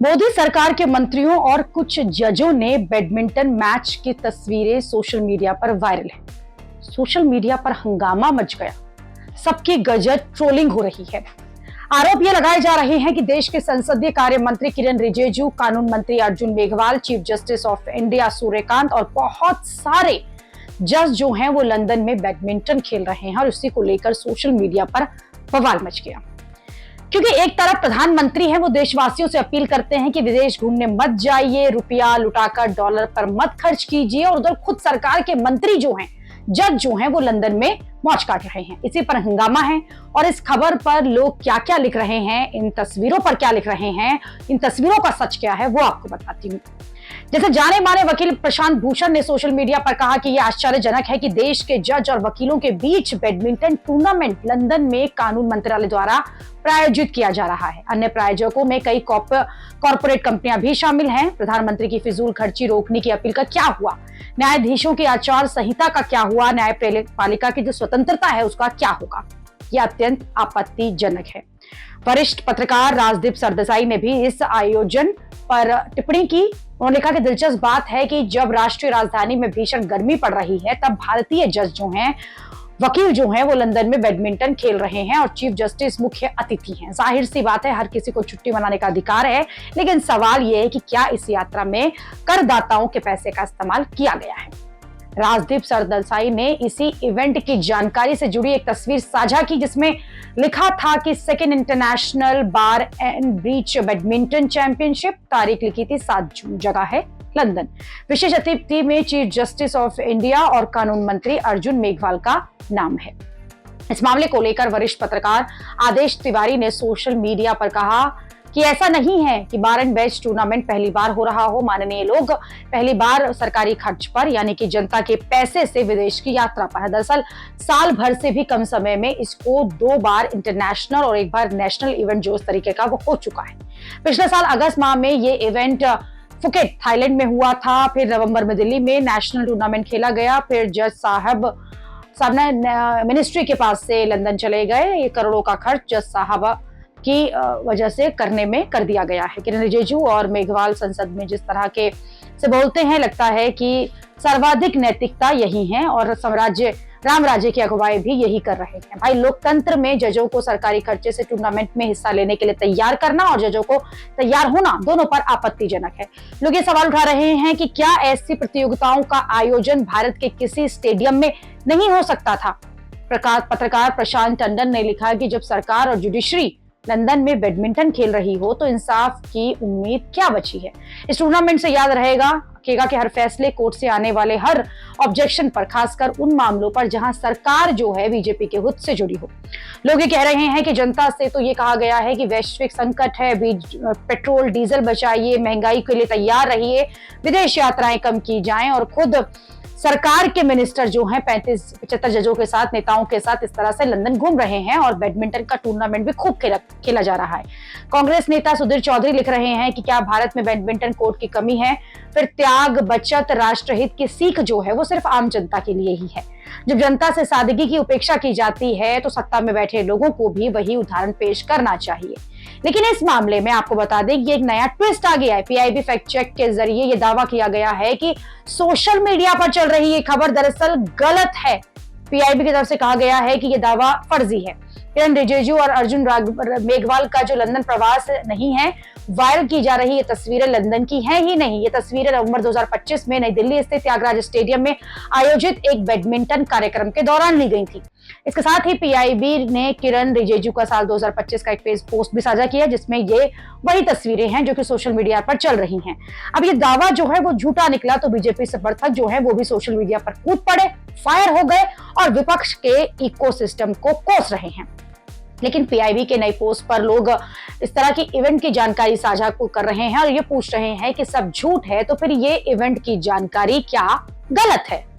मोदी सरकार के मंत्रियों और कुछ जजों ने बैडमिंटन मैच की तस्वीरें सोशल मीडिया पर वायरल है। सोशल मीडिया पर हंगामा मच गया, सबकी गजब ट्रोलिंग हो रही है। आरोप ये लगाए जा रहे हैं कि देश के संसदीय कार्य मंत्री किरण रिजिजू, कानून मंत्री Arjun Meghwal, chief justice of India Suryakant और बहुत सारे जज जो हैं वो लंदन में बैडमिंटन खेल रहे हैं और उसी को लेकर सोशल मीडिया पर बवाल मच गया। क्योंकि एक तरफ प्रधानमंत्री हैं, वो देशवासियों से अपील करते हैं कि विदेश घूमने मत जाइए, रुपया लुटाकर डॉलर पर मत खर्च कीजिए, और उधर खुद सरकार के मंत्री जो हैं, जज जो हैं, वो लंदन में मौज काट रहे हैं। इसी पर हंगामा है और इस खबर पर लोग क्या क्या लिख रहे हैं, इन तस्वीरों पर क्या लिख रहे हैं, इन तस्वीरों का सच क्या है, वो आपको बताती हूँ। जैसे जाने माने वकील प्रशांत भूषण ने सोशल मीडिया पर कहा कि यह आश्चर्यजनक है कि देश के जज और वकीलों के बीच बैडमिंटन टूर्नामेंट लंदन में कानून मंत्रालय द्वारा प्रायोजित किया जा रहा है। अन्य प्रायोजकों में कई कॉर्पोरेट कंपनियां भी शामिल हैं। प्रधानमंत्री की फिजूल खर्ची रोकने की अपील का क्या हुआ, न्यायाधीशों की आचार संहिता का क्या हुआ, न्यायपालिका की जो स्वतंत्रता है उसका क्या होगा, यह अत्यंत आपत्तिजनक है। वरिष्ठ पत्रकार राजदीप सरदेसाई ने भी इस आयोजन पर टिप्पणी की। उन्होंने कहा कि दिलचस्प बात है कि जब राष्ट्रीय राजधानी में भीषण गर्मी पड़ रही है, तब भारतीय जज जो हैं, वकील जो हैं, वो लंदन में बैडमिंटन खेल रहे हैं और चीफ जस्टिस मुख्य अतिथि हैं। जाहिर सी बात है, हर किसी को छुट्टी मनाने का अधिकार है, लेकिन सवाल यह है कि क्या इस यात्रा में करदाताओं के पैसे का इस्तेमाल किया गया है। राजदीप सरदेसाई ने इसी इवेंट की जानकारी से जुड़ी एक तस्वीर साझा की, जिसमें लिखा था कि second international bar and breach badminton championship, तारीख लिखी थी 7 जून, जगह है लंदन। विशेष अतिथि में चीफ जस्टिस ऑफ इंडिया और कानून मंत्री अर्जुन मेघवाल का नाम है। इस मामले को लेकर वरिष्ठ पत्रकार आदेश तिवारी ने सोशल मीडिया पर कहा कि ऐसा नहीं है कि बार एंड बैच टूर्नामेंट पहली बार हो रहा हो। माननीय लोग पहली बार सरकारी खर्च पर, यानी कि जनता के पैसे से विदेश की यात्रा पर है। दरअसल साल भर से भी कम समय में इसको 2 बार इंटरनेशनल और 1 बार नेशनल इवेंट जो इस तरीके का वो हो चुका है। पिछले साल अगस्त माह में ये इवेंट फुकेट थाईलैंड में हुआ था। फिर नवंबर में दिल्ली में नेशनल टूर्नामेंट खेला गया। फिर जज साहब ने मिनिस्ट्री के पास से लंदन चले गए। ये करोड़ों का खर्च जज साहब की वजह से करने में कर दिया गया है। किरण रिजिजू और मेघवाल संसद में जिस तरह के से बोलते हैं, लगता है कि सर्वाधिक नैतिकता यही है और राम राज्य की अगुवाई भी यही कर रहे हैं। भाई, लोकतंत्र में जजों को सरकारी खर्चे से टूर्नामेंट में हिस्सा लेने के लिए तैयार करना और जजों को तैयार होना, दोनों पर आपत्तिजनक है। लोग ये सवाल उठा रहे हैं कि क्या ऐसी प्रतियोगिताओं का आयोजन भारत के किसी स्टेडियम में नहीं हो सकता था। पत्रकार प्रशांत टंडन ने लिखा कि जब सरकार और जुडिशरी लंदन में बैडमिंटन खेल रही हो तो इंसाफ की उम्मीद क्या बची है। इस टूर्नामेंट से याद रहेगा कि हर फैसले, कोर्ट से आने वाले हर ऑब्जेक्शन पर, खासकर उन मामलों पर जहां सरकार जो है बीजेपी के हित से जुड़ी हो। लोग ये कह रहे हैं कि जनता से तो ये कहा गया है कि वैश्विक संकट है, पेट्रोल डीजल बचाइए, महंगाई के लिए तैयार रहिए, विदेश यात्राएं कम की जाएं, और खुद सरकार के मिनिस्टर जो हैं 35-75 जजों के साथ, नेताओं के साथ इस तरह से लंदन घूम रहे हैं और बैडमिंटन का टूर्नामेंट भी खूब खेला जा रहा है। कांग्रेस नेता सुधीर चौधरी लिख रहे हैं कि क्या भारत में बैडमिंटन कोर्ट की कमी है। फिर त्याग, बचत, राष्ट्रहित की सीख जो है वो सिर्फ आम जनता के लिए ही है। जब जनता से सादगी की उपेक्षा की जाती है तो सत्ता में बैठे लोगों को भी वही उदाहरण पेश करना चाहिए। लेकिन इस मामले में आपको बता दें कि एक नया ट्विस्ट आ गया है। पीआईबी फैक्ट चेक के जरिए ये दावा किया गया है कि सोशल मीडिया पर चल रही ये खबर दरअसल गलत है। पीआईबी की तरफ से कहा गया है कि ये दावा फर्जी है। किरण रिजिजू और अर्जुन मेघवाल का जो लंदन प्रवास नहीं है, वायरल की जा रही ये तस्वीरें लंदन की हैं ही नहीं। ये तस्वीरें नवंबर 2025 में नई दिल्ली स्थित त्यागराज स्टेडियम में आयोजित एक बैडमिंटन कार्यक्रम के दौरान ली गई थी। इसके साथ ही पीआईबी ने किरण रिजिजू का साल 2025 का एक पेज पोस्ट भी साझा किया, जिसमें ये वही तस्वीरें हैं जो कि सोशल मीडिया पर चल रही हैं। अब ये दावा जो है वो झूठा निकला तो बीजेपी समर्थक जो है वो भी सोशल मीडिया पर कूद पड़े, फायर हो गए और विपक्ष के इकोसिस्टम को कोस रहे हैं। लेकिन पीआईबी के नई पोस्ट पर लोग इस तरह की इवेंट की जानकारी साझा कर रहे हैं और ये पूछ रहे हैं कि सब झूठ है तो फिर ये इवेंट की जानकारी क्या गलत है।